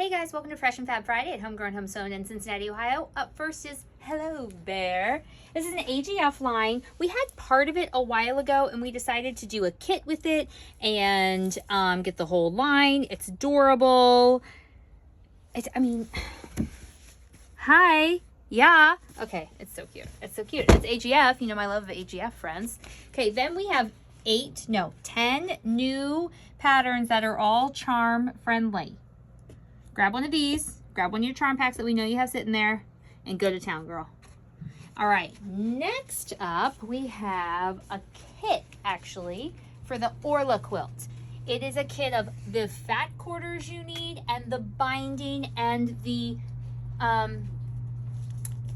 Hey guys, welcome to Fresh and Fab Friday at HomeGrown HomeSewn in Cincinnati, Ohio. Up first is Hello Bear. This is an AGF line. We had part of it a while ago and we decided to do a kit with it and get the whole line. It's adorable. Hi. Yeah. Okay, it's so cute. It's so cute. It's AGF. You know my love of AGF, friends. Okay, then we have 10 new patterns that are all charm friendly. Grab one of these, grab one of your charm packs that we know you have sitting there, and go to town, girl. All right, next up we have a kit, actually, for the Orla quilt. It is a kit of the fat quarters you need and the binding and the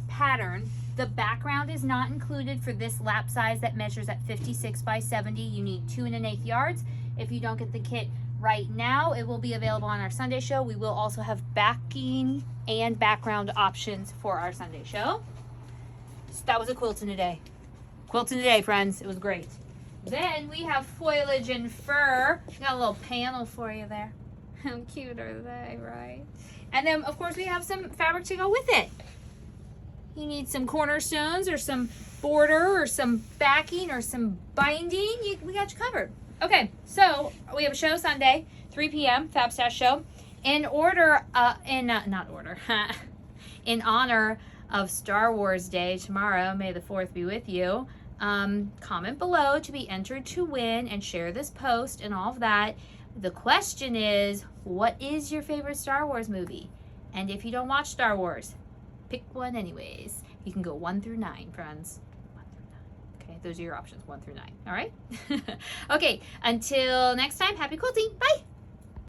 pattern. The background is not included for this lap size that measures at 56 by 70. You need 2 1/8 yards. If you don't get the kit right now, it will be available on our Sunday show. We will also have backing and background options for our Sunday show. So that was a quilting today. Quilting today, friends. It was great. Then we have foliage and fur. Got a little panel for you there. How cute are they, right? And then, of course, we have some fabric to go with it. You need some cornerstones or some border or some backing or some binding. We got you covered. Okay, so we have a show Sunday, 3 p.m., Fab Stash show. In honor of Star Wars Day tomorrow, May the 4th be with you, comment below to be entered to win and share this post and all of that. The question is, what is your favorite Star Wars movie? And if you don't watch Star Wars, pick one anyways. You can go 1 through 9, friends. Okay, those are your options, 1 through 9. All right? Okay, until next time, happy quilting. Bye.